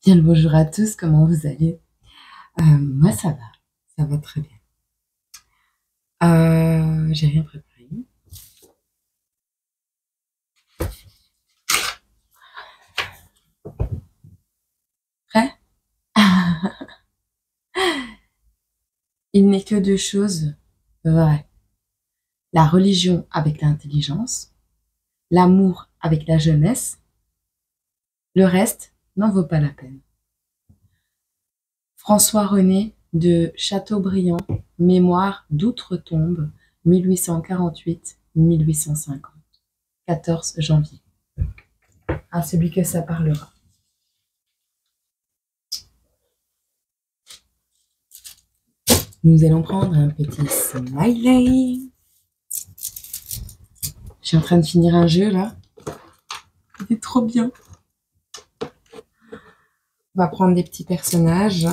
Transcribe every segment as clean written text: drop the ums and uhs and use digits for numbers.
Bien le bonjour à tous, comment vous allez? Moi ça va très bien. J'ai rien préparé. Prêt? Il n'est que deux choses vraies. La religion avec l'intelligence, l'amour avec la jeunesse, le reste n'en vaut pas la peine. François-René de Chateaubriand, Mémoire d'outre-tombe, 1848-1850, 14 janvier. À celui que ça parlera. Nous allons prendre un petit smiley. Je suis en train de finir un jeu là. C'est trop bien. On va prendre des petits personnages.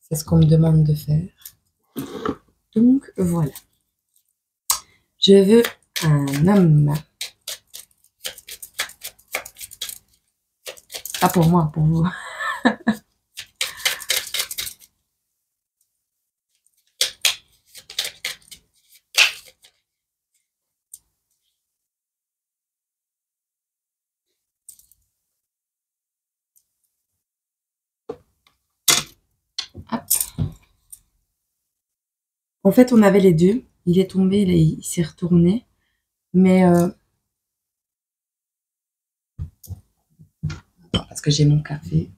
C'est ce qu'on me demande de faire. Donc voilà. Je veux un homme. Pas pour moi, pour vous. Hop. En fait, on avait les deux. Il est tombé, il s'est retourné. Mais parce que j'ai mon café.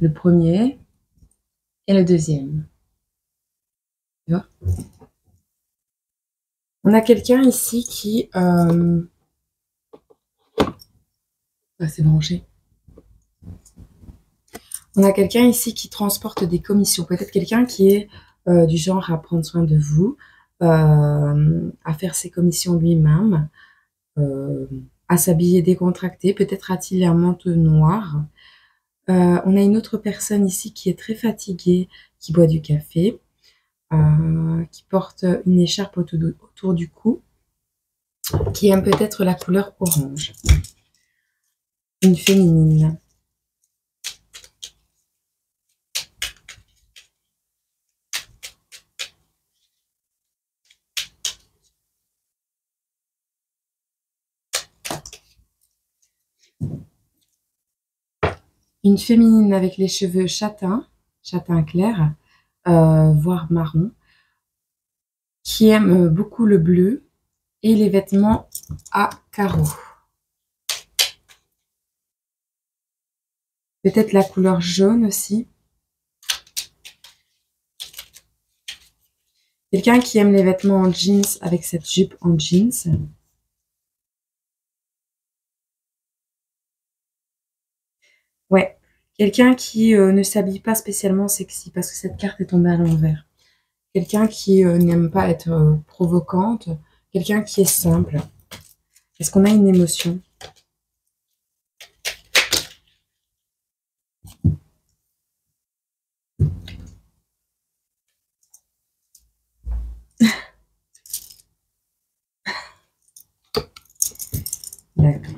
Le premier et le deuxième. Tu vois? On a quelqu'un ici qui... c'est branché. On a quelqu'un ici qui transporte des commissions. Peut-être quelqu'un qui est du genre à prendre soin de vous, à faire ses commissions lui-même, à s'habiller décontracté. Peut-être a-t-il un manteau noir. On a une autre personne ici qui est très fatiguée, qui boit du café, qui porte une écharpe autour du cou, qui aime peut-être la couleur orange. Une féminine. Une féminine avec les cheveux châtain clair, voire marron, qui aime beaucoup le bleu et les vêtements à carreaux. Peut-être la couleur jaune aussi. Quelqu'un qui aime les vêtements en jeans avec cette jupe en jeans. Ouais, quelqu'un qui ne s'habille pas spécialement sexy parce que cette carte est tombée à l'envers. Quelqu'un qui n'aime pas être provocante. Quelqu'un qui est simple. Est-ce qu'on a une émotion? D'accord.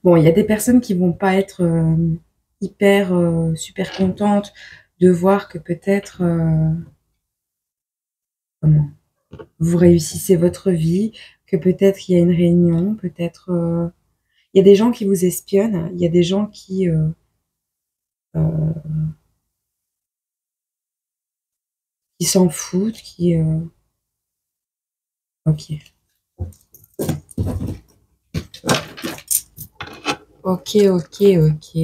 Bon, il y a des personnes qui vont pas être hyper super contentes de voir que peut-être comment vous réussissez votre vie, que peut-être il y a une réunion, peut-être il y a des gens qui vous espionnent, il y a des gens qui s'en foutent, qui ok. Ok, ok, ok.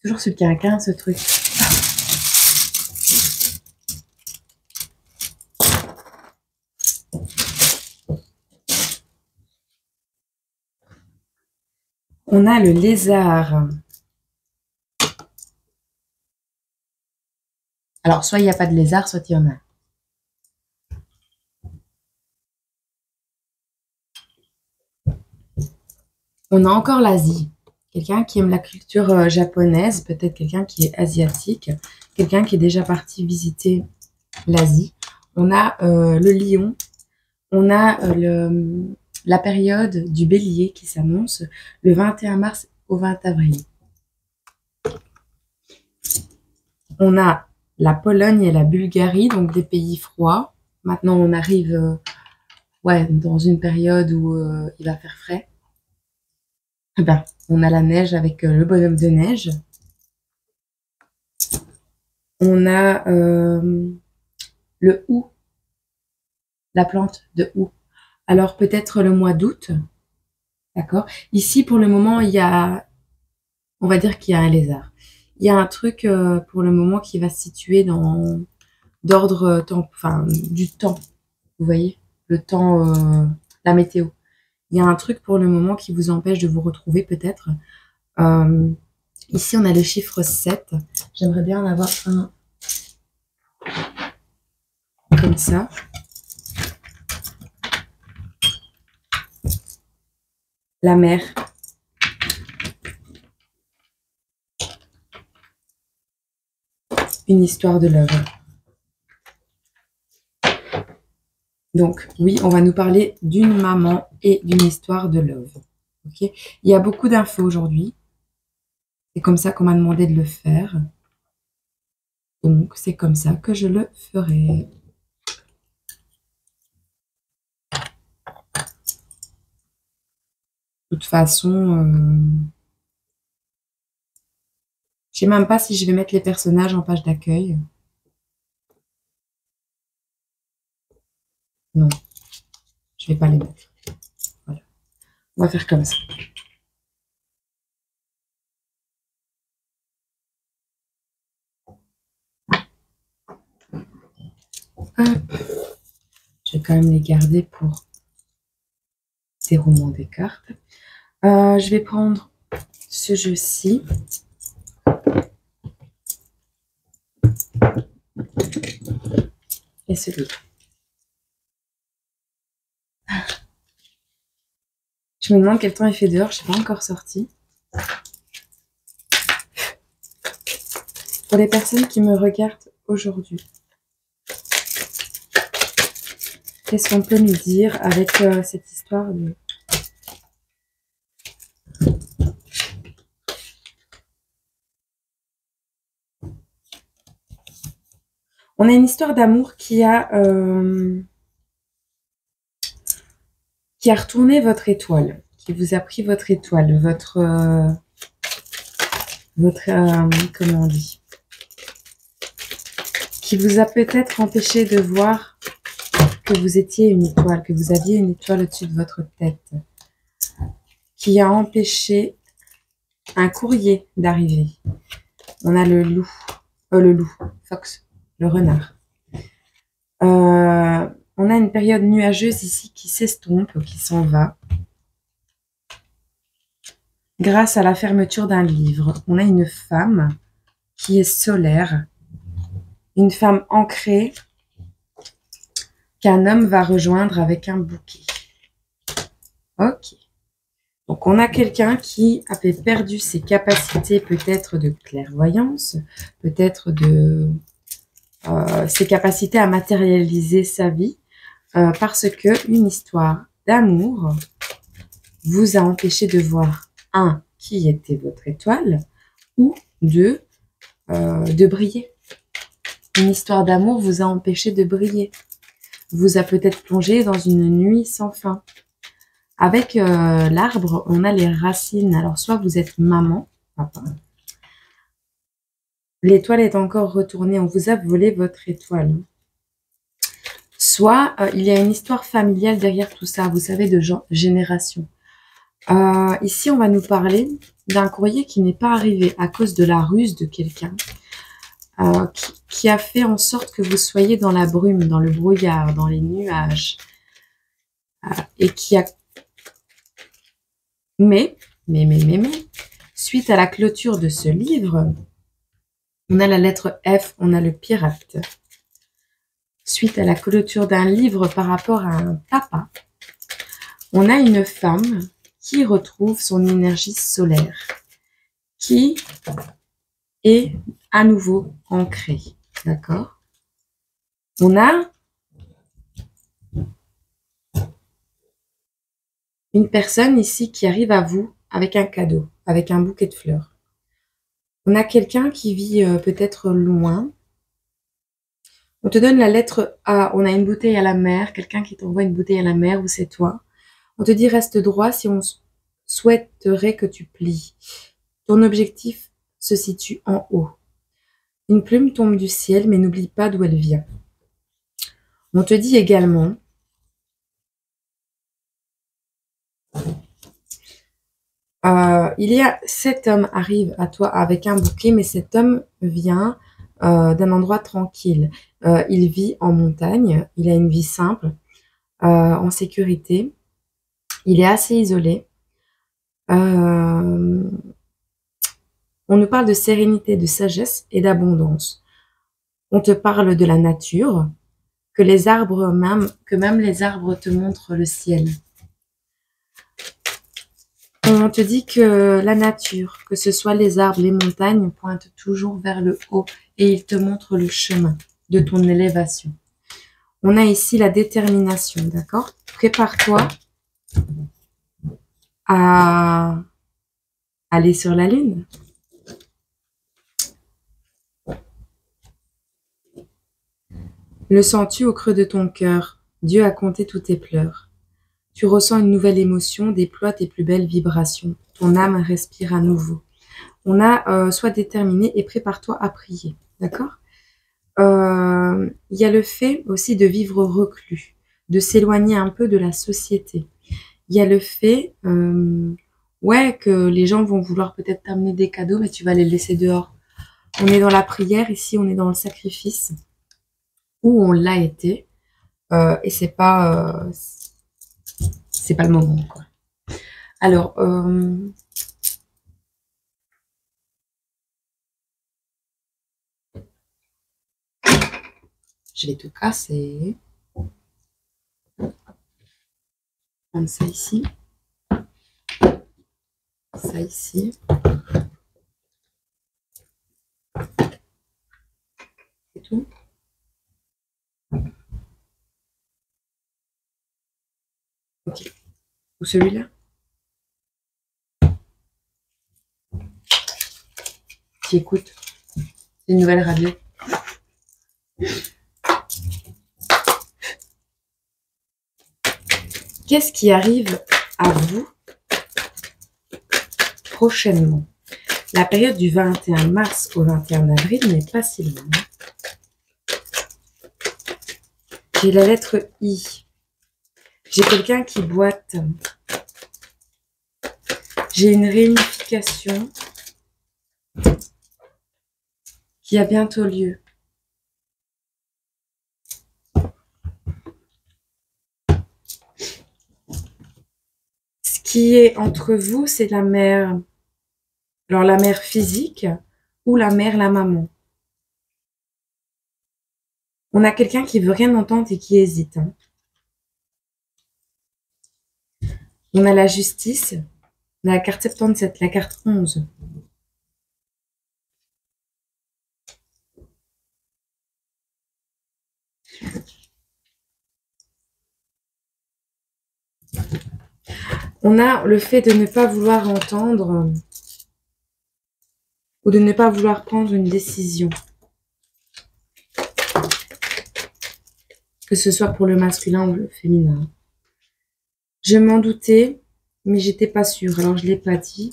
Toujours sur le quinquin, ce truc. On a le lézard. Alors, soit il n'y a pas de lézard, soit il y en a. On a encore l'Asie. Quelqu'un qui aime la culture japonaise, peut-être quelqu'un qui est asiatique, quelqu'un qui est déjà parti visiter l'Asie. On a le lion, On a la période du bélier qui s'annonce le 21 mars au 20 avril. On a la Pologne et la Bulgarie, donc des pays froids. Maintenant, on arrive dans une période où il va faire frais. Eh ben, on a la neige avec le bonhomme de neige. On a le hou, la plante de hou. Alors peut-être le mois d'août, d'accord. Ici, pour le moment, il y a, on va dire qu'il y a un lézard. Il y a un truc pour le moment qui va se situer dans d'ordre temps, enfin du temps. Vous voyez, le temps, la météo. Il y a un truc pour le moment qui vous empêche de vous retrouver peut-être. Ici, on a le chiffre 7. J'aimerais bien en avoir un comme ça. La mer. Une histoire de love. Donc, oui, on va nous parler d'une maman et d'une histoire de love. Okay. Il y a beaucoup d'infos aujourd'hui. C'est comme ça qu'on m'a demandé de le faire. Donc, c'est comme ça que je le ferai. De toute façon, je sais même pas si je vais mettre les personnages en page d'accueil. Non, je vais pas les mettre. Voilà. On va faire comme ça. Hop. Je vais quand même les garder pour déroulement des cartes. Je vais prendre ce jeu-ci. Et celui-là. Je me demande quel temps il fait dehors, je ne suis pas encore sortie. Pour les personnes qui me regardent aujourd'hui, qu'est-ce qu'on peut nous dire avec cette histoire de... On a une histoire d'amour qui a retourné votre étoile, qui vous a pris votre étoile, votre comment on dit, qui vous a peut-être empêché de voir que vous étiez une étoile, que vous aviez une étoile au-dessus de votre tête, qui a empêché un courrier d'arriver. On a le loup, fox, le renard. On a une période nuageuse ici qui s'estompe, qui s'en va. Grâce à la fermeture d'un livre, on a une femme qui est solaire, une femme ancrée qu'un homme va rejoindre avec un bouquet. Ok. Donc, on a quelqu'un qui avait perdu ses capacités peut-être de clairvoyance, peut-être de ses capacités à matérialiser sa vie, parce que une histoire d'amour vous a empêché de voir, un, qui était votre étoile, ou deux, de briller. Une histoire d'amour vous a empêché de briller, vous a peut-être plongé dans une nuit sans fin. Avec l'arbre, on a les racines. Alors, soit vous êtes maman, papa. L'étoile est encore retournée. On vous a volé votre étoile. Soit il y a une histoire familiale derrière tout ça. Vous savez, de génération. Ici, on va nous parler d'un courrier qui n'est pas arrivé à cause de la ruse de quelqu'un. Qui a fait en sorte que vous soyez dans la brume, dans le brouillard, dans les nuages. Et qui a... Mais, suite à la clôture de ce livre, on a la lettre F, on a le pirate. Suite à la clôture d'un livre par rapport à un papa, on a une femme qui retrouve son énergie solaire, qui est à nouveau ancrée. D'accord? On a une personne ici qui arrive à vous avec un cadeau, avec un bouquet de fleurs. On a quelqu'un qui vit peut-être loin. On te donne la lettre A, on a une bouteille à la mer, quelqu'un qui t'envoie une bouteille à la mer ou c'est toi. On te dit reste droit si on souhaiterait que tu plies. Ton objectif se situe en haut. Une plume tombe du ciel, mais n'oublie pas d'où elle vient. On te dit également il y a cet homme arrive à toi avec un bouquet, mais cet homme vient d'un endroit tranquille. Il vit en montagne, il a une vie simple, en sécurité. Il est assez isolé. On nous parle de sérénité, de sagesse et d'abondance. On te parle de la nature, que même les arbres te montrent le ciel. On te dit que la nature, que ce soit les arbres, les montagnes, pointent toujours vers le haut et ils te montrent le chemin de ton élévation. On a ici la détermination, d'accord? Prépare-toi à aller sur la lune. Le sens-tu au creux de ton cœur? Dieu a compté tous tes pleurs. Tu ressens une nouvelle émotion, déploie tes plus belles vibrations. Ton âme respire à nouveau. On a sois déterminé et prépare-toi à prier, d'accord? Il y a le fait aussi de vivre reclus, de s'éloigner un peu de la société. Il y a le fait, ouais, que les gens vont vouloir peut-être t'amener des cadeaux, mais tu vas les laisser dehors. On est dans la prière ici, on est dans le sacrifice, où on l'a été, et c'est pas le moment, quoi. Alors, je vais tout casser. Prendre ça ici. Ça ici. C'est tout. Ok. Ou celui-là. Qui écoute. C'est une nouvelle radio. Qu'est-ce qui arrive à vous prochainement? La période du 21 mars au 21 avril n'est pas si loin. J'ai la lettre I. J'ai quelqu'un qui boite. J'ai une réunification qui a bientôt lieu. Ce qui est entre vous, c'est la mère. Alors la mère physique ou la mère, la maman. On a quelqu'un qui veut rien entendre et qui hésite. Hein. On a la justice. On a la carte 77, la carte 11. On a le fait de ne pas vouloir entendre ou de ne pas vouloir prendre une décision. Que ce soit pour le masculin ou le féminin. Je m'en doutais, mais j'étais pas sûre, alors je l'ai pas dit.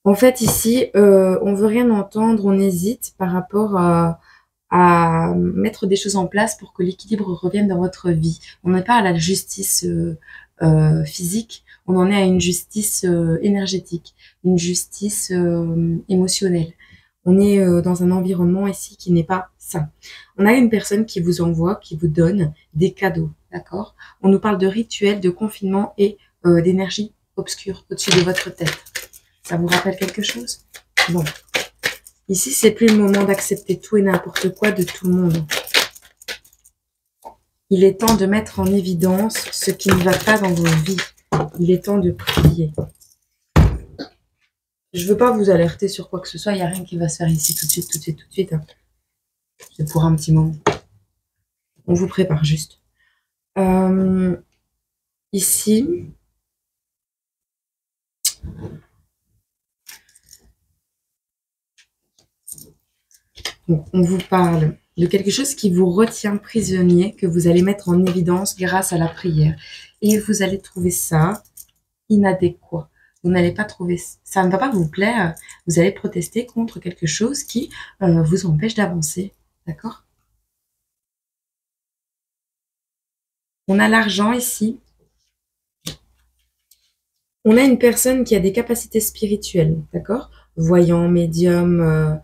En fait, ici, on veut rien entendre, on hésite par rapport à mettre des choses en place pour que l'équilibre revienne dans votre vie. On n'est pas à la justice physique, on en est à une justice énergétique, une justice émotionnelle. On est dans un environnement ici qui n'est pas sain. On a une personne qui vous envoie, qui vous donne des cadeaux, d'accord? On nous parle de rituels, de confinement et d'énergie obscure au-dessus de votre tête. Ça vous rappelle quelque chose? Bon. Ici, c'est plus le moment d'accepter tout et n'importe quoi de tout le monde. Il est temps de mettre en évidence ce qui ne va pas dans vos vies. Il est temps de prier. Je ne veux pas vous alerter sur quoi que ce soit. Il n'y a rien qui va se faire ici tout de suite, tout de suite, tout de suite. Hein. C'est pour un petit moment. On vous prépare juste. ici, donc, on vous parle de quelque chose qui vous retient prisonnier, que vous allez mettre en évidence grâce à la prière. Et vous allez trouver ça inadéquat. Vous n'allez pas trouver, ça ne va pas vous plaire. Vous allez protester contre quelque chose qui vous empêche d'avancer. D'accord? On a l'argent ici. On a une personne qui a des capacités spirituelles. D'accord? Voyant, médium,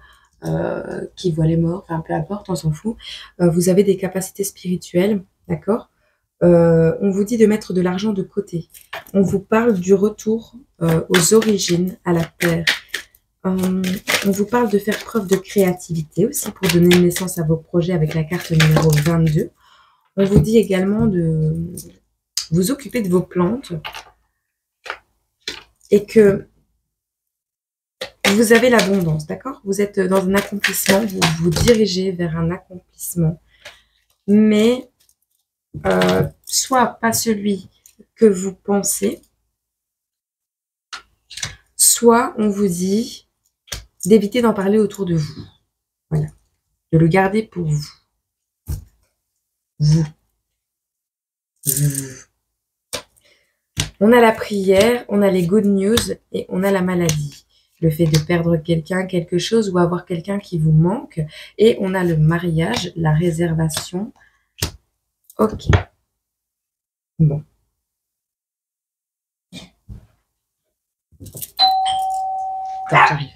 qui voit les morts, enfin peu importe, on s'en fout. Vous avez des capacités spirituelles. D'accord? On vous dit de mettre de l'argent de côté. On vous parle du retour aux origines, à la terre. On vous parle de faire preuve de créativité aussi pour donner naissance à vos projets avec la carte numéro 22. On vous dit également de vous occuper de vos plantes et que vous avez l'abondance, d'accord? Vous êtes dans un accomplissement, vous vous dirigez vers un accomplissement, mais soit pas celui que vous pensez, soit on vous dit d'éviter d'en parler autour de vous. Voilà. De le garder pour vous. Vous. On a la prière, on a les good news et on a la maladie. Le fait de perdre quelqu'un, quelque chose ou avoir quelqu'un qui vous manque. Et on a le mariage, la réservation. Ok. Bon. J'arrive.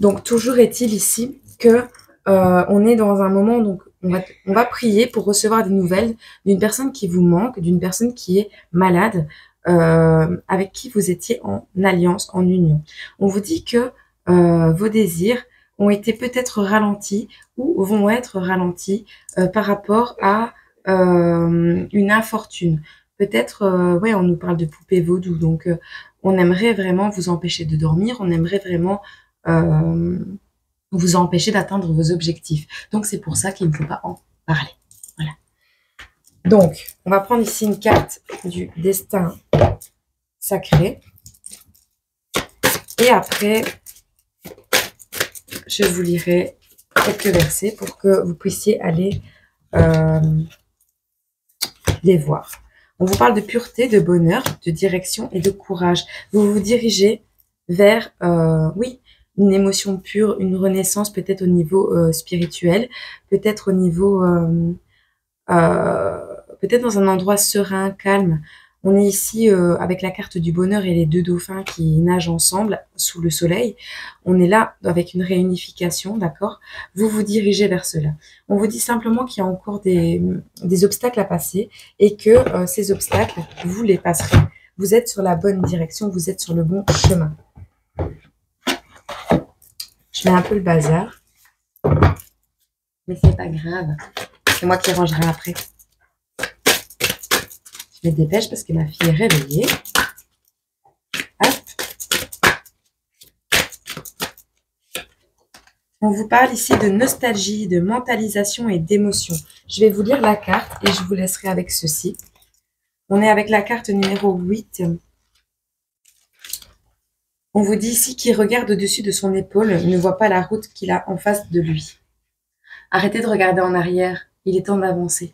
Donc, toujours est-il ici que on est dans un moment, donc on va prier pour recevoir des nouvelles d'une personne qui vous manque, d'une personne qui est malade, avec qui vous étiez en alliance, en union. On vous dit que vos désirs ont été peut-être ralentis ou vont être ralentis par rapport à une infortune. Peut-être, ouais, on nous parle de poupée vaudou, donc on aimerait vraiment vous empêcher de dormir, on aimerait vraiment vous empêcher d'atteindre vos objectifs. Donc, c'est pour ça qu'il ne faut pas en parler. Voilà. Donc, on va prendre ici une carte du destin sacré. Et après, je vous lirai quelques versets pour que vous puissiez aller les voir. On vous parle de pureté, de bonheur, de direction et de courage. Vous vous dirigez vers, oui, une émotion pure, une renaissance peut-être au niveau spirituel, peut-être au niveau, peut-être dans un endroit serein, calme. On est ici avec la carte du bonheur et les deux dauphins qui nagent ensemble sous le soleil. On est là avec une réunification, d'accord? Vous vous dirigez vers cela. On vous dit simplement qu'il y a encore des obstacles à passer et que ces obstacles, vous les passerez. Vous êtes sur la bonne direction, vous êtes sur le bon chemin. Je mets un peu le bazar, mais c'est pas grave. C'est moi qui rangerai après. Je me dépêche parce que ma fille est réveillée. Hop. On vous parle ici de nostalgie, de mentalisation et d'émotion. Je vais vous lire la carte et je vous laisserai avec ceci. On est avec la carte numéro 8. On vous dit ici qu'il regarde au-dessus de son épaule, ne voit pas la route qu'il a en face de lui. Arrêtez de regarder en arrière, il est temps d'avancer.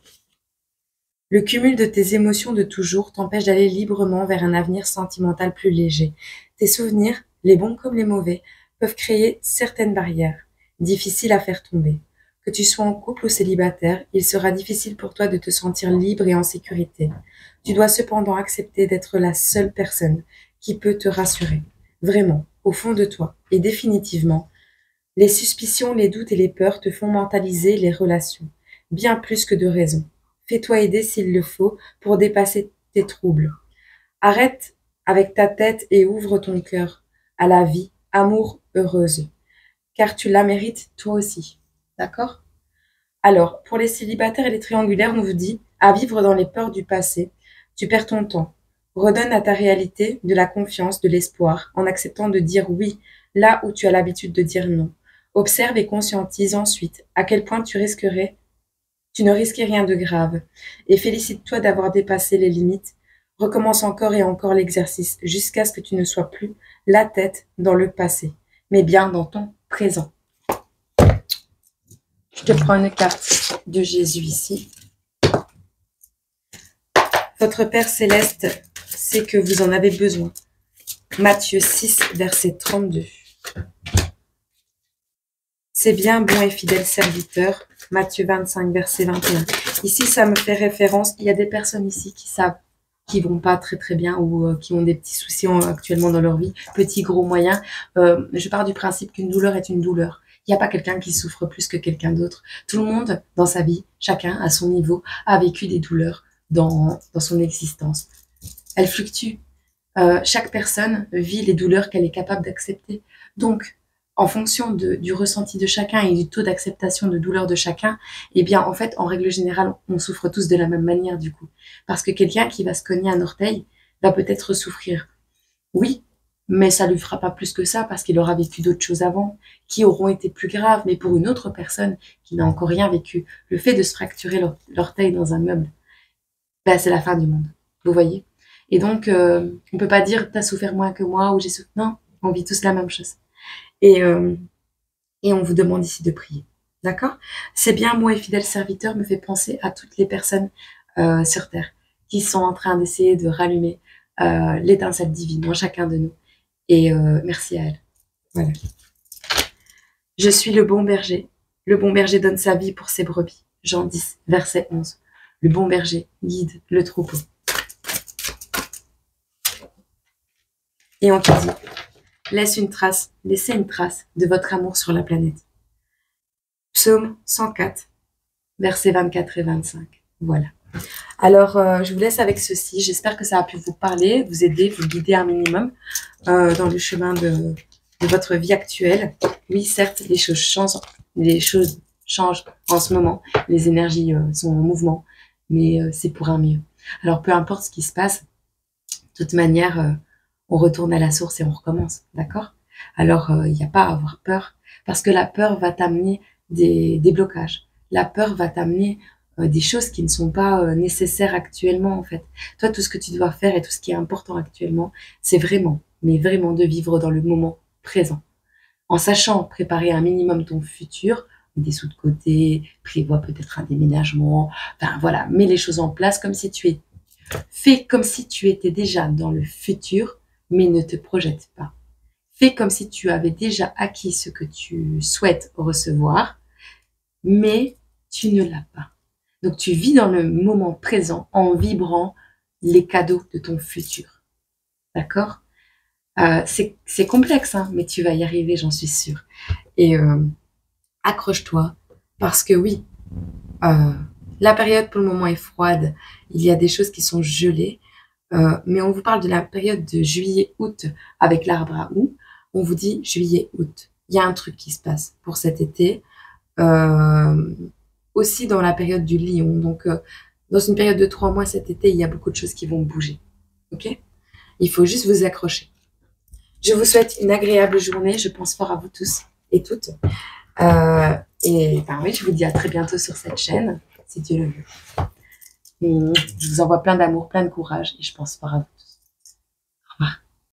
Le cumul de tes émotions de toujours t'empêche d'aller librement vers un avenir sentimental plus léger. Tes souvenirs, les bons comme les mauvais, peuvent créer certaines barrières, difficiles à faire tomber. Que tu sois en couple ou célibataire, il sera difficile pour toi de te sentir libre et en sécurité. Tu dois cependant accepter d'être la seule personne qui peut te rassurer. Vraiment, au fond de toi, et définitivement, les suspicions, les doutes et les peurs te font mentaliser les relations, bien plus que de raison. Fais-toi aider s'il le faut pour dépasser tes troubles. Arrête avec ta tête et ouvre ton cœur à la vie, amour, heureuse, car tu la mérites toi aussi. D'accord? Alors, pour les célibataires et les triangulaires, on vous dit à vivre dans les peurs du passé. Tu perds ton temps. Redonne à ta réalité de la confiance, de l'espoir, en acceptant de dire oui là où tu as l'habitude de dire non. Observe et conscientise ensuite à quel point tu risquerais Tu ne risques rien de grave. Et félicite-toi d'avoir dépassé les limites. Recommence encore et encore l'exercice jusqu'à ce que tu ne sois plus la tête dans le passé, mais bien dans ton présent. Je te prends une carte de Jésus ici. Votre Père Céleste sait que vous en avez besoin. Matthieu 6, verset 32. C'est bien, bon et fidèle serviteur. Matthieu 25, verset 21. Ici, ça me fait référence. Il y a des personnes ici qui savent, qui vont pas très très bien ou qui ont des petits soucis actuellement dans leur vie, petits, gros, moyens. Je pars du principe qu'une douleur est une douleur. Il n'y a pas quelqu'un qui souffre plus que quelqu'un d'autre. Tout le monde, dans sa vie, chacun à son niveau, a vécu des douleurs dans son existence. Elles fluctuent. Chaque personne vit les douleurs qu'elle est capable d'accepter. Donc, en fonction du ressenti de chacun et du taux d'acceptation de douleur de chacun, eh bien, en fait, en règle générale, on souffre tous de la même manière, du coup. Parce que quelqu'un qui va se cogner un orteil va peut-être souffrir. Oui, mais ça lui fera pas plus que ça parce qu'il aura vécu d'autres choses avant qui auront été plus graves. Mais pour une autre personne qui n'a encore rien vécu, le fait de se fracturer l'orteil dans un meuble, ben, c'est la fin du monde. Vous voyez? Et donc, on peut pas dire t'as souffert moins que moi ou j'ai souffert. Non, on vit tous la même chose. Et on vous demande ici de prier. D'accord? C'est bien, moi et fidèle serviteur me fait penser à toutes les personnes sur Terre qui sont en train d'essayer de rallumer l'étincelle divine en chacun de nous. Et merci à elle. Voilà. Je suis le bon berger. Le bon berger donne sa vie pour ses brebis. Jean 10, verset 11. Le bon berger guide le troupeau. Et on te dit, laissez une trace de votre amour sur la planète. Psaume 104, versets 24 et 25. Voilà. Alors, je vous laisse avec ceci. J'espère que ça a pu vous parler, vous aider, vous guider un minimum dans le chemin de votre vie actuelle. Oui, certes, les choses changent en ce moment. Les énergies sont en mouvement, mais c'est pour un mieux. Alors, peu importe ce qui se passe, de toute manière, on retourne à la source et on recommence, d'accord? Alors, il n'y a pas à avoir peur, parce que la peur va t'amener des blocages. La peur va t'amener des choses qui ne sont pas nécessaires actuellement, en fait. Toi, tout ce que tu dois faire et tout ce qui est important actuellement, c'est vraiment, mais vraiment de vivre dans le moment présent. En sachant préparer un minimum ton futur, des sous de côté, prévois peut-être un déménagement, enfin voilà, mets les choses en place comme si fais comme si tu étais déjà dans le futur, mais ne te projette pas. Fais comme si tu avais déjà acquis ce que tu souhaites recevoir, mais tu ne l'as pas. Donc tu vis dans le moment présent en vibrant les cadeaux de ton futur. D'accord? C'est complexe, hein, mais tu vas y arriver, j'en suis sûre. Et accroche-toi, parce que oui, la période pour le moment est froide. Il y a des choses qui sont gelées. Mais on vous parle de la période de juillet-août avec l'arbre à houx. On vous dit juillet-août. Il y a un truc qui se passe pour cet été. Aussi dans la période du lion. Donc, dans une période de 3 mois cet été, il y a beaucoup de choses qui vont bouger. Ok? Il faut juste vous accrocher. Je vous souhaite une agréable journée. Je pense fort à vous tous et toutes. Et ben oui, je vous dis à très bientôt sur cette chaîne, si Dieu le veut. Je vous envoie plein d'amour, plein de courage et je pense fort à vous.